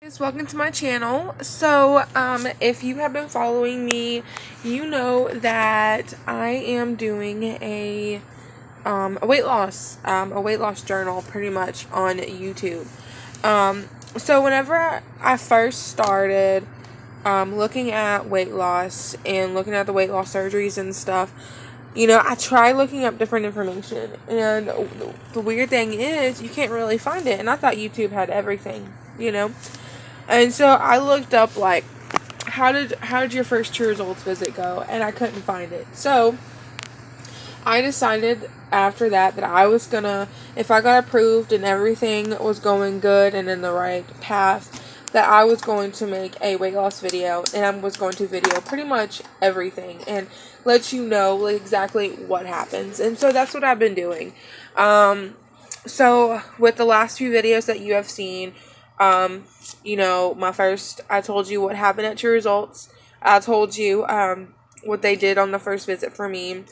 Guys, welcome to my channel. So if you have been following me, you know that I am doing a weight loss journal pretty much on YouTube. So whenever I first started looking at weight loss and looking at the weight loss surgeries and stuff, I tried looking up different information, and the weird thing is you can't really find it, and I thought YouTube had everything. And so I looked up, like, how did your first True Results visit go? And I couldn't find it. So I decided after that I was gonna, if I got approved and everything was going good and in the right path, that I was going to make a weight loss video, and I was going to video pretty much everything and let you know, like, exactly what happens. And so that's what I've been doing. So with the last few videos that you have seen, I told you what happened at True Results. I told you what they did on the first visit for me,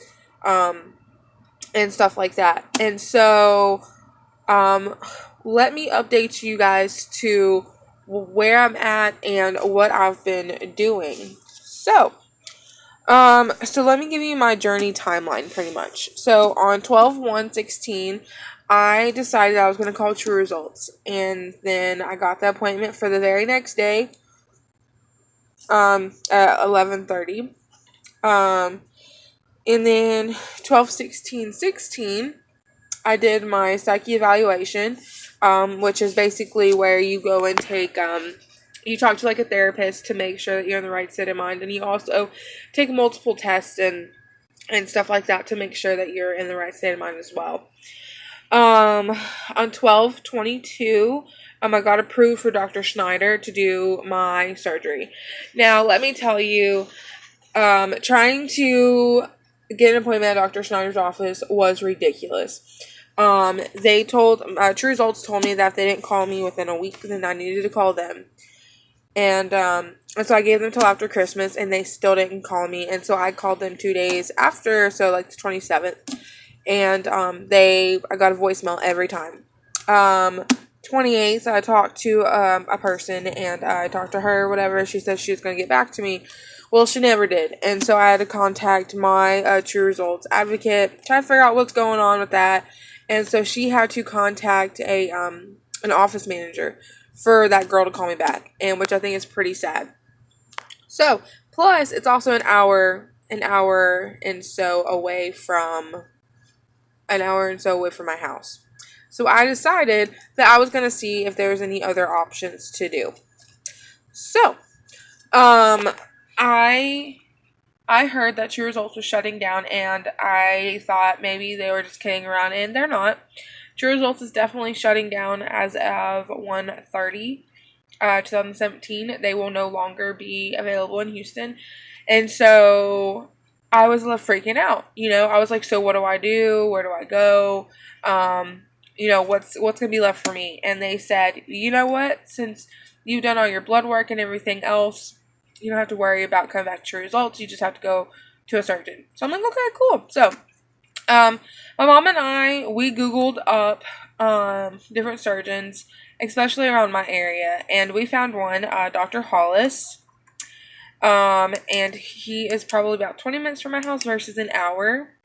and stuff like that. And so let me update you guys to where I'm at and what I've been doing. So let me give you my journey timeline pretty much. So on 12/1/16, I decided I was going to call True Results, and then I got the appointment for the very next day at 11:30. And then 12/16/16, I did my psyche evaluation, which is basically where you go and take you talk to, like, a therapist to make sure that you're in the right state of mind, and you also take multiple tests and stuff like that to make sure that you're in the right state of mind as well. On 12/22, I got approved for Dr. Schneider to do my surgery. Now, let me tell you, trying to get an appointment at Dr. Schneider's office was ridiculous. True Results told me that if they didn't call me within a week, then I needed to call them. And so I gave them till after Christmas, and they still didn't call me. And so I called them 2 days after, so like the 27th. And I got a voicemail every time. 28th, I talked to a person, and I talked to her, whatever. She said she was going to get back to me. Well, she never did. And so I had to contact my True Results advocate, try to figure out what's going on with that. And so she had to contact an office manager for that girl to call me back, and which I think is pretty sad. So, plus it's also an hour and so away from my house. So I decided that I was going to see if there was any other options to do. So, I heard that True Results was shutting down, and I thought maybe they were just kidding around, and they're not. True Results is definitely shutting down as of 1/30, 2017. They will no longer be available in Houston. And so I was left freaking out. I was like, so what do I do? Where do I go? What's going to be left for me? And they said, you know what? Since you've done all your blood work and everything else, you don't have to worry about coming back to True Results. You just have to go to a surgeon. So I'm like, okay, cool. So my mom and I, we Googled up different surgeons, especially around my area, and we found one, Dr. Hollis, and he is probably about 20 minutes from my house versus an hour.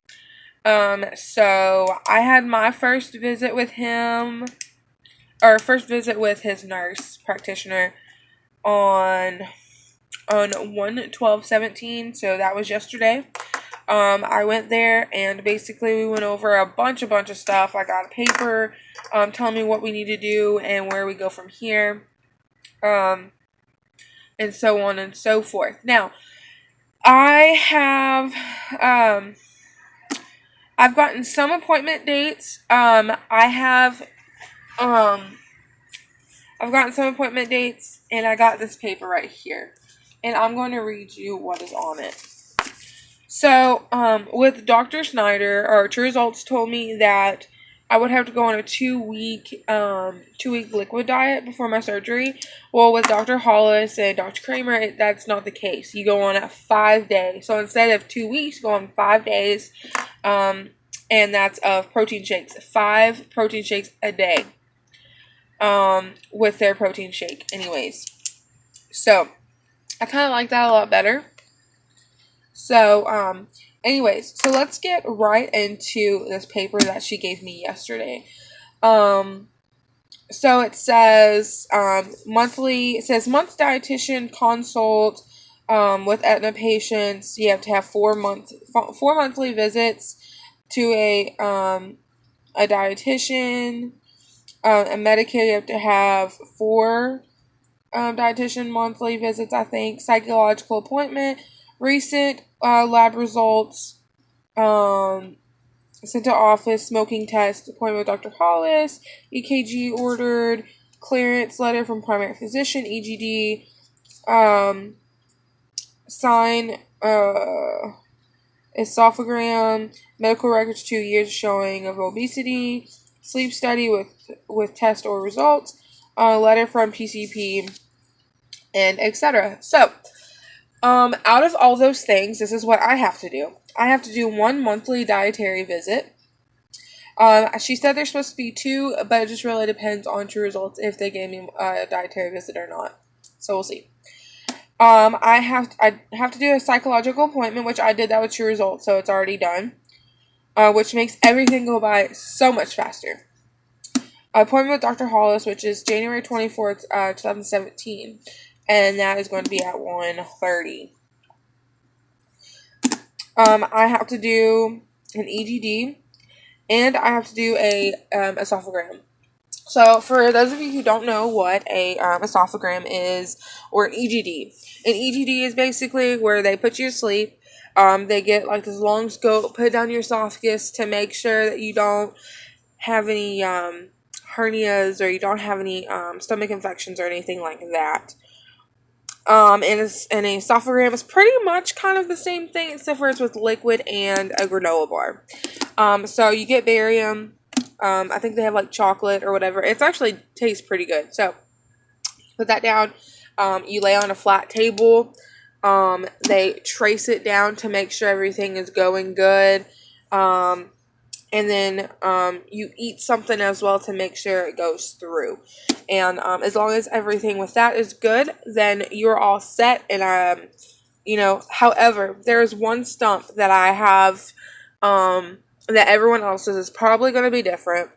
So I had my first visit with him, or first visit with his nurse practitioner on 1/12/17, so that was yesterday. I went there, and basically we went over a bunch of stuff. I got a paper telling me what we need to do and where we go from here, and so on and so forth. Now, I've gotten some appointment dates. I've gotten some appointment dates, and I got this paper right here, and I'm going to read you what is on it. So, with Dr. Schneider, or True Results told me that I would have to go on a 2-week liquid diet before my surgery. Well, with Dr. Hollis and Dr. Kramer, that's not the case. You go on a 5-day. So instead of 2 weeks, you go on 5 days, and that's of protein shakes. 5 protein shakes a day. with their protein shake anyways. So I kind of like that a lot better. So anyways, so let's get right into this paper that she gave me yesterday. So it says month dietitian consult with Aetna patients. You have to have 4 monthly visits to a dietitian. And Medicare, you have to have 4 dietitian monthly visits, I think. Psychological appointment, recent lab results, sent to office, smoking test, appointment with Dr. Hollis, EKG ordered, clearance letter from primary physician, EGD, sign, esophagram, medical records 2 years showing of obesity, sleep study with test or results, letter from PCP, and etc. So, out of all those things, this is what I have to do. I have to do 1 monthly dietary visit. She said there's supposed to be 2, but it just really depends on true results if they gave me a dietary visit or not. So we'll see. I have to do a psychological appointment, which I did that with true results, so it's already done. Which makes everything go by so much faster. Appointment with Dr. Hollis, which is January 24th, 2017. And that is going to be at 1:30. I have to do an EGD, and I have to do a esophagram. So, for those of you who don't know what a esophagram is, or an EGD is basically where they put you to sleep. They get like this long scope put down your esophagus to make sure that you don't have any hernias or you don't have any stomach infections or anything like that. And an esophagram is pretty much kind of the same thing, except for it's with liquid and a granola bar. So you get barium. I think they have like chocolate or whatever. It's actually tastes pretty good. So put that down. You lay on a flat table. They trace it down to make sure everything is going good. And then you eat something as well to make sure it goes through. And as long as everything with that is good, then you're all set. And, however, there is one stump that I have that everyone else's is probably going to be different.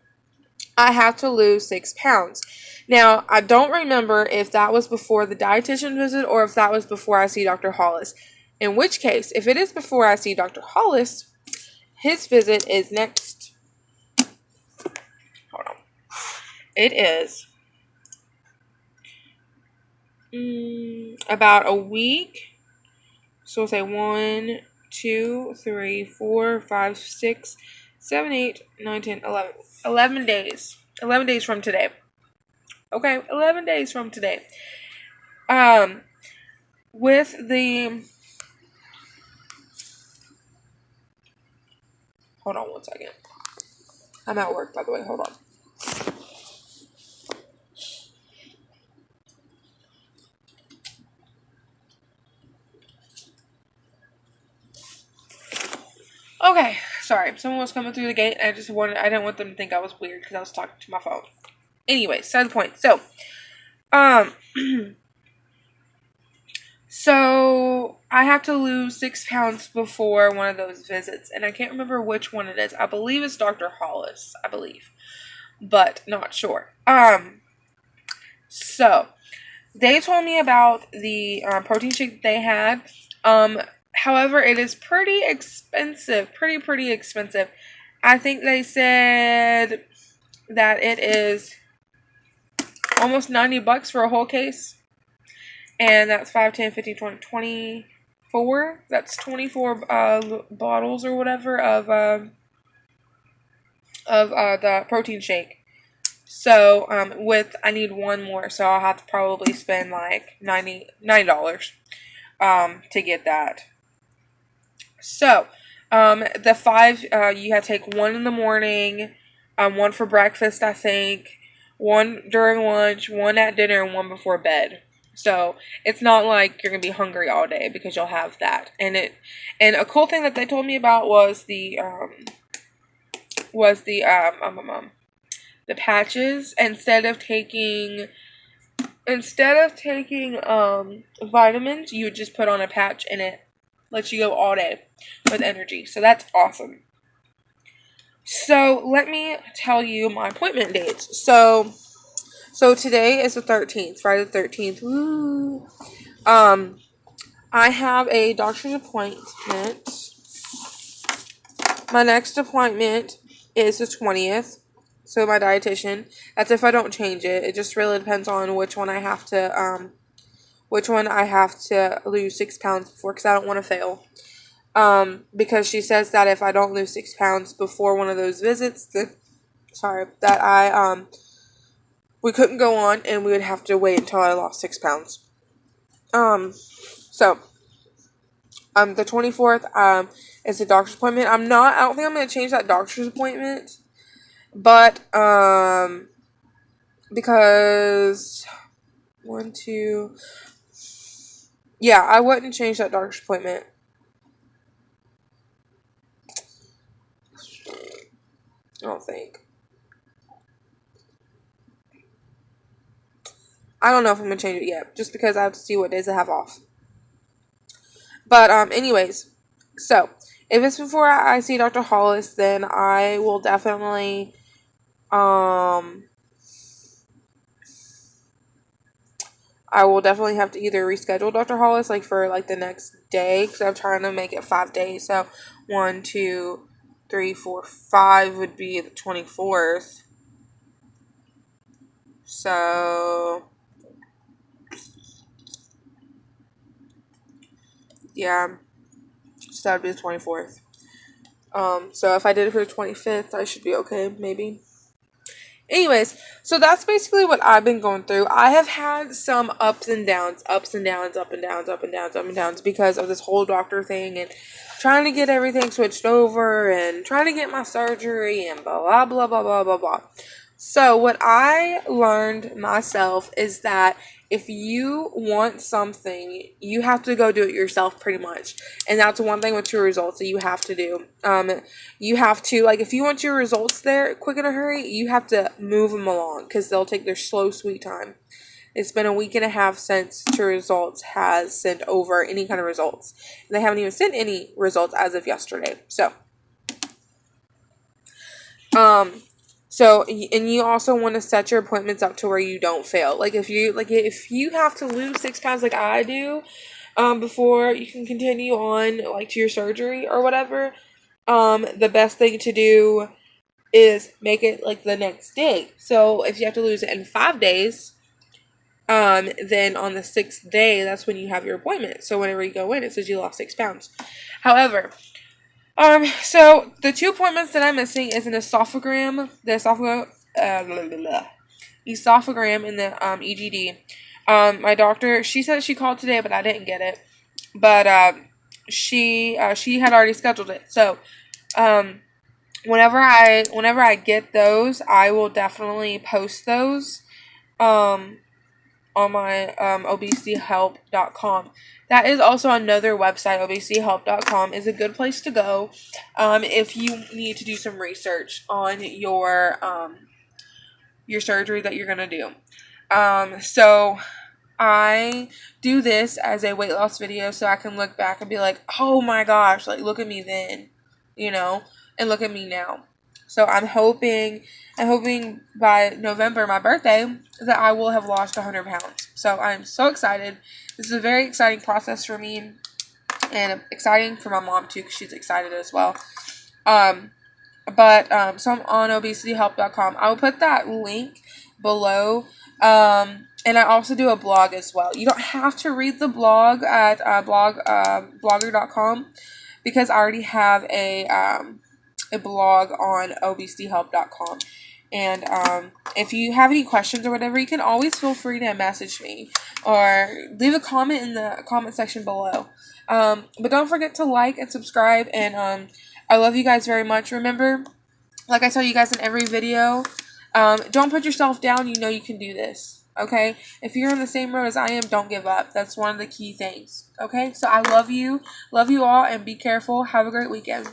I have to lose 6 pounds. Now, I don't remember if that was before the dietitian visit or if that was before I see Dr. Hollis. In which case, if it is before I see Dr. Hollis, his visit is next. Hold on. It is about a week. So we'll say 1, 2, 3, 4, 5, 6, 7, 8, 9, 10, 11. 11 days. 11 days from today. Okay, 11 days from today. With the... Hold on 1 second. I'm at work, by the way. Hold on. Okay, sorry. Someone was coming through the gate. I didn't want them to think I was weird because I was talking to my phone. Anyway, side the point. So, so I have to lose 6 pounds before one of those visits, and I can't remember which one it is. I believe it's Dr. Hollis. I believe, but not sure. So they told me about the protein shake that they had. However, it is pretty expensive. Pretty expensive. I think they said that it is almost $90 for a whole case. And that's 5, 10, 15, 20, 24. That's 24 bottles or whatever of the protein shake. So, I need one more, so I'll have to probably spend like $90 to get that. So, the 5, you have to take 1 in the morning, 1 for breakfast, I think, 1 during lunch, 1 at dinner, and 1 before bed. So, it's not like you're going to be hungry all day because you'll have that. And a cool thing that they told me about was the the patches instead of taking vitamins. You would just put on a patch and it lets you go all day with energy. So that's awesome. So let me tell you my appointment dates. So today is the 13th, Friday the 13th. Woo. I have a doctor's appointment. My next appointment is the 20th. So my dietitian. That's if I don't change it. It just really depends on which one I have to lose 6 pounds before, because I don't want to fail. Because she says that if I don't lose 6 pounds before one of those visits, we couldn't go on and we would have to wait until I lost 6 pounds. So the 24th, is a doctor's appointment. I don't think I'm going to change that doctor's appointment, but, because I wouldn't change that doctor's appointment. I don't think. I don't know if I'm going to change it yet, just because I have to see what days I have off. But, anyways, so, if it's before I see Dr. Hollis, then I will definitely, have to either reschedule Dr. Hollis, like, for, like, the next day, because I'm trying to make it 5 days, so 1, 2, 3, 4, 5 would be the 24th. So, yeah, so that would be the 24th. So if I did it for the 25th, I should be okay, maybe. Anyways, so that's basically what I've been going through. I have had some ups and downs, because of this whole doctor thing and trying to get everything switched over and trying to get my surgery and blah, blah, blah, blah, blah, blah. So what I learned myself is that if you want something, you have to go do it yourself pretty much. And that's one thing with your results that you have to do. You have to, like, if you want your results there quick in a hurry, you have to move them along, because they'll take their slow, sweet time. It's been a week and a half since True Results has sent over any kind of results. And they haven't even sent any results as of yesterday. So, and you also want to set your appointments up to where you don't fail. If you have to lose 6 pounds like I do, before you can continue on, like, to your surgery or whatever, the best thing to do is make it, like, the next day. So, if you have to lose it in 5 days, then on the 6th day, that's when you have your appointment. So, whenever you go in, it says you lost 6 pounds. However, so the 2 appointments that I'm missing is an esophagram and the EGD. My doctor, she said she called today, but I didn't get it. But she had already scheduled it. So whenever I get those, I will definitely post those on my obesityhelp.com. That is also another website. obesityhelp.com is a good place to go if you need to do some research on your surgery that you're going to do. So I do this as a weight loss video so I can look back and be like, oh my gosh, like, look at me then, and look at me now. So I'm hoping by November, my birthday, that I will have lost 100 pounds. So I'm so excited. This is a very exciting process for me, and exciting for my mom too, because she's excited as well. So I'm on obesityhelp.com. I will put that link below. And I also do a blog as well. You don't have to read the blog at blogger.com, because I already have a blog on obesityhelp.com. And if you have any questions or whatever, you can always feel free to message me or leave a comment in the comment section below. But don't forget to like and subscribe. And I love you guys very much. Remember, like I tell you guys in every video, don't put yourself down. You know you can do this. Okay? If you're on the same road as I am, don't give up. That's one of the key things. Okay? So I love you. Love you all, and be careful. Have a great weekend.